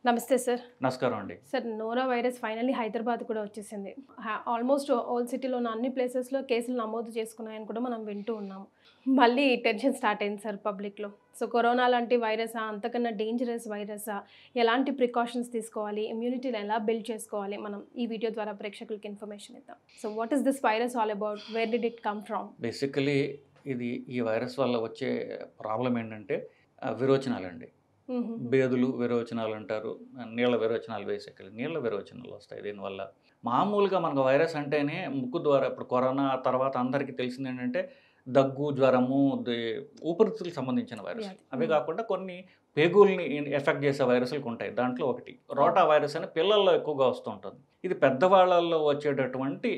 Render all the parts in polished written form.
నమస్తే సార్. నమస్కారం అండి. సార్, నోరా వైరస్ ఫైనల్లీ హైదరాబాద్ కూడా వచ్చేసింది. ఆల్మోస్ట్ ఓల్డ్ సిటీలో ఉన్న అన్ని ప్లేసెస్లో కేసులు నమోదు చేసుకున్నాయని కూడా మనం వింటూ ఉన్నాము. మళ్ళీ టెన్షన్ స్టార్ట్ అయింది సార్ పబ్లిక్లో. సో కరోనా లాంటి వైరసా, అంతకన్నా డేంజరస్ వైరసా, ఎలాంటి ప్రికాషన్స్ తీసుకోవాలి, ఇమ్యూనిటీని ఎలా బిల్డ్ చేసుకోవాలి, మనం ఈ వీడియో ద్వారా ప్రేక్షకులకి ఇన్ఫర్మేషన్ ఇద్దాం. So what is this virus all about, where did it come from? Basically ఈ వైరస్ వల్ల వచ్చే ప్రాబ్లం ఏంటంటే విరోచనాలండి. బేదులు విరోచనాలు అంటారు, నీళ్ళ విరోచనాలు. బేసికలీ నీళ్ళ విరోచనాలు వస్తాయి దీనివల్ల. మామూలుగా మనకు వైరస్ అంటేనే ముక్కు ద్వారా, ఇప్పుడు కరోనా తర్వాత అందరికీ తెలిసింది ఏంటంటే దగ్గు, జ్వరము, ఊపిరితిత్తులకు సంబంధించిన వైరస్. అవే కాకుండా కొన్ని పేగుల్ని ఎఫెక్ట్ చేసే వైరస్లు ఉంటాయి. దాంట్లో ఒకటి రోటా వైరస్ అని పిల్లల్లో ఎక్కువగా వస్తూ ఉంటుంది. ఇది పెద్దవాళ్ళల్లో వచ్చేటటువంటి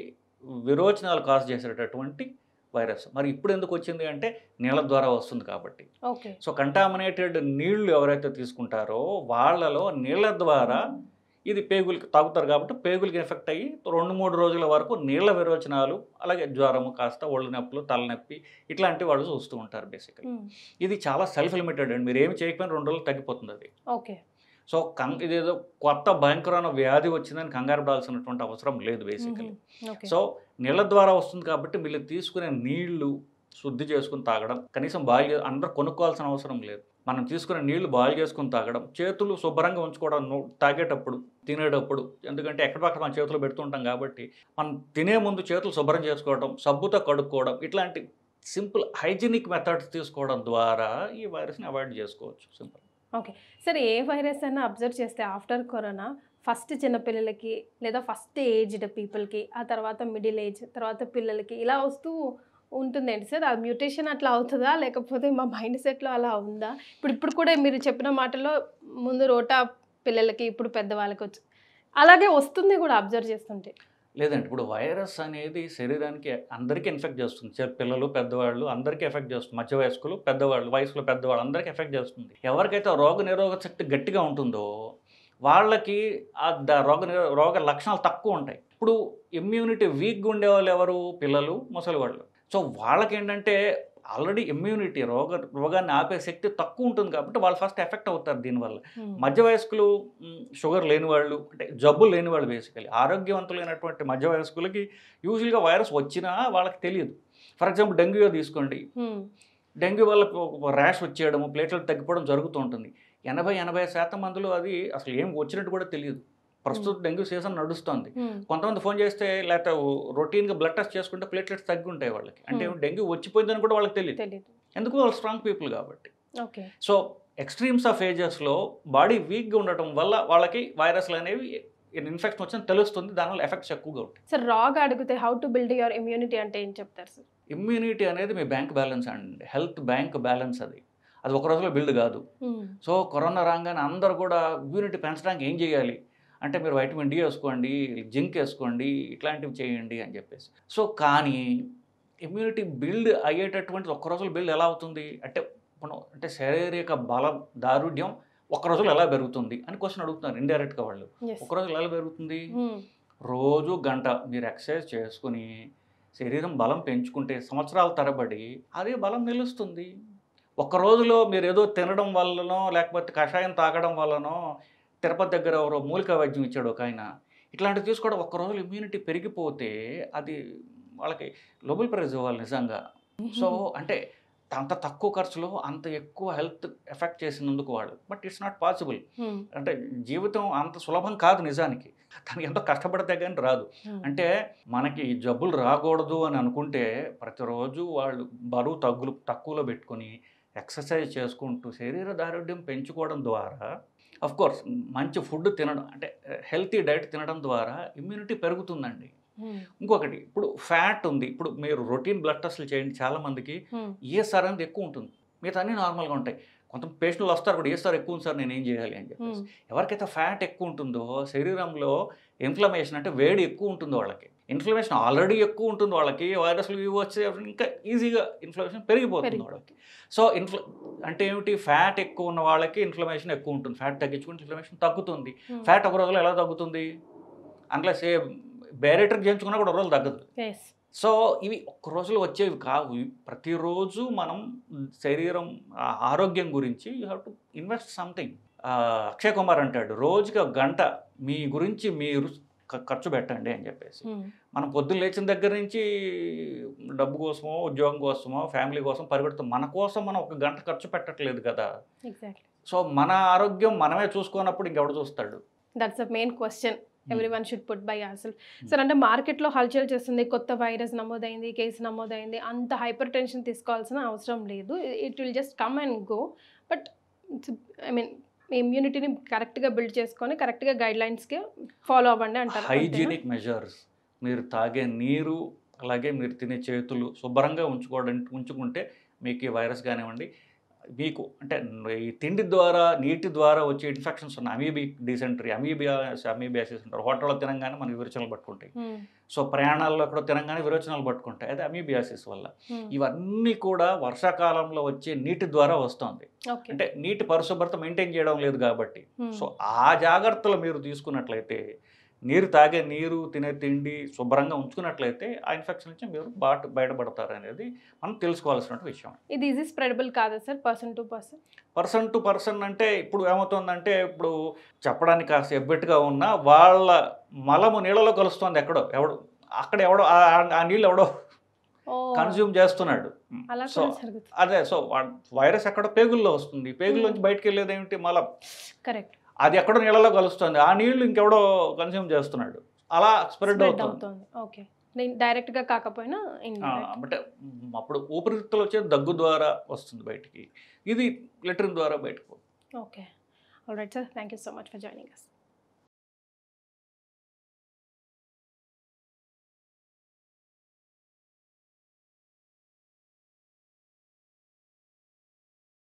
విరోచనాలు కాజ్ చేసేటటువంటి వైరస్. మరి ఇప్పుడు ఎందుకు వచ్చింది అంటే నీళ్ళ ద్వారా వస్తుంది కాబట్టి. సో కంటామినేటెడ్ నీళ్లు ఎవరైతే తీసుకుంటారో వాళ్ళలో నీళ్ళ ద్వారా ఇది పేగులకి తాగుతారు కాబట్టి పేగులకి ఎఫెక్ట్ అయ్యి 2-3 రోజుల వరకు నీళ్ళ విరోచనాలు, అలాగే జ్వరము, కాస్త ఒళ్ళు నొప్పులు, తలనొప్పి ఇట్లాంటివి వాళ్ళు చూస్తూ ఉంటారు. బేసికలీ ఇది చాలా సెల్ఫ్ లిమిటెడ్ అండి. మీరు ఏమి చేయకపోయినా 2 రోజులు తగ్గిపోతుంది అది. సో ఇదేదో కొత్త భయంకరమైన వ్యాధి వచ్చిందని కంగారు పడాల్సినటువంటి అవసరం లేదు బేసికలీ. సో నీళ్ళ ద్వారా వస్తుంది కాబట్టి వీళ్ళు తీసుకునే నీళ్లు శుద్ధి చేసుకుని తాగడం, కనీసం బాయిల్ అందరూ కొనుక్కోవాల్సిన అవసరం లేదు. మనం తీసుకునే నీళ్లు బాయిల్ చేసుకుని తాగడం, చేతులు శుభ్రంగా ఉంచుకోవడం తాగేటప్పుడు, తినేటప్పుడు. ఎందుకంటే ఎక్కడిపక్కడ మనం చేతులు పెడుతుంటాం కాబట్టి మనం తినే ముందు చేతులు శుభ్రం చేసుకోవడం, సబ్బుతో కడుక్కోవడం, ఇట్లాంటి సింపుల్ హైజీనిక్ మెథడ్స్ తీసుకోవడం ద్వారా ఈ వైరస్ని అవాయిడ్ చేసుకోవచ్చు. సింపుల్. ఓకే సార్, ఏ వైరస్ అయినా అబ్జర్వ్ చేస్తే ఆఫ్టర్ కరోనా ఫస్ట్ చిన్నపిల్లలకి లేదా ఫస్ట్ ఏజ్డ్ పీపుల్కి, ఆ తర్వాత మిడిల్ ఏజ్, తర్వాత పిల్లలకి ఇలా వస్తూ ఉంటుందేంటి సార్? ఆ మ్యూటేషన్ అట్లా అవుతుందా, లేకపోతే మా మైండ్ సెట్లో అలా ఉందా? ఇప్పుడు కూడా మీరు చెప్పిన మాటల్లో ముందు రోటా పిల్లలకి, ఇప్పుడు పెద్దవాళ్ళకి వచ్చు, అలాగే వస్తుంది కూడా అబ్జర్వ్ చేస్తుంటే. లేదండి, ఇప్పుడు వైరస్ అనేది శరీరానికి అందరికీ ఇన్ఫెక్ట్ చేస్తుంది. పిల్లలు, పెద్దవాళ్ళు అందరికీ ఎఫెక్ట్ చేస్తుంది. మధ్య వయస్కులు, పెద్దవాళ్ళు, వయసులో పెద్దవాళ్ళు అందరికీ ఎఫెక్ట్ చేస్తుంది. ఎవరికైతే రోగ నిరోధక శక్తి గట్టిగా ఉంటుందో వాళ్ళకి రోగ లక్షణాలు తక్కువ ఉంటాయి. ఇప్పుడు ఇమ్యూనిటీ వీక్గా ఉండేవాళ్ళు ఎవరు? పిల్లలు, ముసలివాళ్ళు. సో వాళ్ళకి ఏంటంటే ఆల్రెడీ ఇమ్యూనిటీ రోగాన్ని ఆపే శక్తి తక్కువ ఉంటుంది కాబట్టి వాళ్ళు ఫస్ట్ ఎఫెక్ట్ అవుతారు దీనివల్ల. మధ్య వయస్కులు, షుగర్ లేని వాళ్ళు, అంటే జబ్బులు లేని వాళ్ళు, బేసికలీ ఆరోగ్యవంతులైనటువంటి మధ్య వయస్కులకి యూజువల్గా వైరస్ వచ్చినా వాళ్ళకి తెలియదు. ఫర్ ఎగ్జాంపుల్ డెంగ్యూ తీసుకోండి. డెంగ్యూ వల్ల ర్యాష్ వచ్చేయడము, ప్లేట్లెట్ తగ్గిపోవడం జరుగుతూ ఉంటుంది. 80% మందిలో అది అసలు ఏం వచ్చినట్టు కూడా తెలియదు. ప్రస్తుతం డెంగ్యూ సీజన్ నడుస్తుంది. కొంతమంది ఫోన్ చేస్తే లేకపోతే రొటీన్గా బ్లడ్ టెస్ట్ చేసుకుంటే ప్లేట్లెట్స్ తగ్గి ఉంటాయి వాళ్ళకి. అంటే డెంగ్యూ వచ్చిపోయిందని కూడా వాళ్ళకి తెలియదు. ఎందుకు? వాళ్ళు స్ట్రాంగ్ పీపుల్ కాబట్టి. సో ఎక్స్ట్రీమ్స్ ఆఫ్ ఏజెస్లో బాడీ వీక్గా ఉండటం వల్ల వాళ్ళకి వైరస్లు అనేవి ఇన్ఫెక్షన్ వచ్చిన తెలుస్తుంది. దానివల్ల ఎఫెక్ట్స్ ఎక్కువగా ఉంటాయి. సార్ రాగా అడిగితే how to build your immunity అంటే ఏం చెప్తారు సార్? ఇమ్యూనిటీ అనేది మీ బ్యాంక్ బ్యాలెన్స్ అండి, హెల్త్ బ్యాంక్ బ్యాలెన్స్. అది ఒక రోజులో బిల్డ్ కాదు. సో కరోనా రాగానే అందరూ కూడా ఇమ్యూనిటీ పెంచడానికి ఏం చేయాలి అంటే మీరు వైటమిన్ డి వేసుకోండి, జింక్ వేసుకోండి, ఇట్లాంటివి చేయండి అని చెప్పేసి. సో కానీ ఇమ్యూనిటీ బిల్డ్ అయ్యేటటువంటి ఒక్క రోజులో బిల్డ్ ఎలా అవుతుంది అంటే శారీరక బలం, దారుఢ్యం ఒక్క రోజులో ఎలా పెరుగుతుంది అని క్వశ్చన్ అడుగుతున్నారు ఇండైరెక్ట్గా వాళ్ళు. ఒక్క రోజులో ఎలా పెరుగుతుంది? రోజు గంట మీరు ఎక్సర్సైజ్ చేసుకుని శరీరం బలం పెంచుకుంటే సంవత్సరాల తరబడి అదే బలం నిలుస్తుంది. ఒక్క రోజులో మీరు ఏదో తినడం వల్లనో లేకపోతే కషాయం తాగడం వల్లనో, తిరుపతి దగ్గర ఎవరో మూలికా వైద్యం ఇచ్చాడు ఒక ఆయన, ఇట్లాంటివి తీసుకోవడం ఒక్క రోజులో ఇమ్యూనిటీ పెరిగిపోతే అది వాళ్ళకి నోబెల్ ప్రైజ్ ఇవ్వాలి నిజంగా. సో అంటే అంత తక్కువ ఖర్చులో అంత ఎక్కువ హెల్త్ ఎఫెక్ట్ చేసినందుకు వాళ్ళు. But it's not possible. అంటే జీవితం అంత సులభం కాదు నిజానికి. దానికి ఎంతో కష్టపడితే కానీ రాదు. అంటే మనకి జబ్బులు రాకూడదు అని అనుకుంటే ప్రతిరోజు వాళ్ళు బరువు తక్కువలో పెట్టుకొని ఎక్సర్సైజ్ చేసుకుంటూ శరీర దారుఢ్యం పెంచుకోవడం ద్వారా, అఫ్కోర్స్ మంచి ఫుడ్ తినడం, అంటే హెల్తీ డైట్ తినడం ద్వారా ఇమ్యూనిటీ పెరుగుతుందండి. ఇంకొకటి, ఇప్పుడు ఫ్యాట్ ఉంది. ఇప్పుడు మీరు రొటీన్ బ్లడ్ టెస్ట్లు చేయండి, చాలామందికి ఈఎస్ఆర్ అనేది ఎక్కువ ఉంటుంది. మిగతా అన్నీ నార్మల్గా ఉంటాయి. కొంత పేషెంట్లు వస్తారు కూడా, ఈఎస్ఆర్ ఎక్కువ ఉంది సార్, నేను ఏం చేయాలి అని చెప్పేసి. ఎవరికైతే ఫ్యాట్ ఎక్కువ ఉంటుందో శరీరంలో ఇన్ఫ్లమేషన్, అంటే వేడి ఎక్కువ ఉంటుందో వాళ్ళకి, ఇన్ఫ్లమేషన్ ఆల్రెడీ ఎక్కువ ఉంటుంది వాళ్ళకి, వైరస్లు ఇవి వచ్చే ఇంకా ఈజీగా ఇన్ఫ్లమేషన్ పెరిగిపోతుంది వాళ్ళకి. సో అంటే ఏమిటి? ఫ్యాట్ ఎక్కువ ఉన్న వాళ్ళకి ఇన్ఫ్లమేషన్ ఎక్కువ ఉంటుంది. ఫ్యాట్ తగ్గించుకుంటే ఇన్ఫ్లమేషన్ తగ్గుతుంది. ఫ్యాట్ ఒక రోజులో ఎలా తగ్గుతుంది? అన్లెస్ బేరేటర్ చేయించుకున్నా కూడా ఒక రోజు తగ్గదు. సో ఇవి ఒక్క రోజులో వచ్చేవి కావు. ప్రతిరోజు మనం శరీరం ఆరోగ్యం గురించి you have to invest something. Akshay Kumar అంటాడు, రోజుకి 1 గంట మీ గురించి మీరు ఖర్చు పెట్టండి అని చెప్పేసి. మనం పొద్దున్న లేచిన దగ్గర నుంచి డబ్బు కోసమో, ఉద్యోగం కోసమో, ఫ్యామిలీ కోసం పరిగెడుతాం. మన కోసం మనం 1 గంట ఖర్చు పెట్టట్లేదు కదా. సో మన ఆరోగ్యం మనమే చూసుకున్నప్పుడు ఇంకెవడు చూస్తాడు? That's the main question everyone should put by yourself. Sir అంటే మార్కెట్లో హల్చల్ చేస్తుంది, కొత్త వైరస్ నమోదైంది, కేసు నమోదైంది, అంత హైపర్ టెన్షన్ తీసుకోవాల్సిన అవసరం లేదు. It will just come and go. But I mean ఇమ్యూనిటీని కరెక్ట్గా బిల్డ్ చేసుకొని కరెక్ట్గా గైడ్లైన్స్కి ఫాలో అవ్వండి అంటారు. హైజీనిక్ మెజర్స్, మీరు తాగే నీరు అలాగే మీరు తినే చేతులు శుభ్రంగా ఉంచుకుంటే మీకు ఈ వైరస్ కానివ్వండి, మీకు అంటే ఈ తిండి ద్వారా నీటి ద్వారా వచ్చే ఇన్ఫెక్షన్స్ ఉన్నాయి. అమీబిక్ డిసెంట్రీ, అమీబియాసిస్ అంటారు. హోటల్లో తినంగానే మనకి విరోచనాలు పట్టుకుంటాయి. సో ప్రయాణాల్లో కూడా తినంగానే విరోచనాలు పట్టుకుంటాయి. అదే అమీబియాసిస్ వల్ల. ఇవన్నీ కూడా వర్షాకాలంలో వచ్చే నీటి ద్వారా వస్తుంది. అంటే నీటి పరిశుభ్రత మెయింటైన్ చేయడం లేదు కాబట్టి. సో ఆ జాగ్రత్తలు మీరు తీసుకున్నట్లయితే, నీరు తాగే నీరు, తినే తిండి శుభ్రంగా ఉంచుకున్నట్లయితే ఆ ఇన్ఫెక్షన్ నుంచి మీరు బయటపడతారు అనేది మనం తెలుసుకోవాల్సిన విషయం. ఇది ఈజీ స్ప్రెడబుల్ కాదా సార్ పర్సన్ టు పర్సన్? అంటే ఇప్పుడు ఏమవుతుందంటే, ఇప్పుడు చెప్పడానికి కాస్త ఎబ్బెట్టుగా ఉన్నా వాళ్ళ మలము నీళ్ళలో కలుస్తుంది. ఎవడో ఆ నీళ్ళు ఎవడో కన్జ్యూమ్ చేస్తున్నాడు. సో అదే, సో వైరస్ ఎక్కడో పేగుల్లో వస్తుంది. పేగుల్లోంచి బయటకు వెళ్ళేది ఏమిటి? మలం. కరెక్ట్. అది ఎక్కడో నీళ్ళలో కలుస్తుంది. ఆ నీళ్లు ఇంకెవడో కన్జ్యూమ్ చేస్తున్నాడు. అలా స్ప్రెడ్ అవుతుంది. ఓకే, డైరెక్ట్గా కాకపోయినా అంటే అప్పుడు ఊపిరితిత్తులు వచ్చే దగ్గు ద్వారా వస్తుంది బయటికి, ఇది లెట్రిన్ ద్వారా బయటకు. Okay, all right sir, thank you so much for joining us.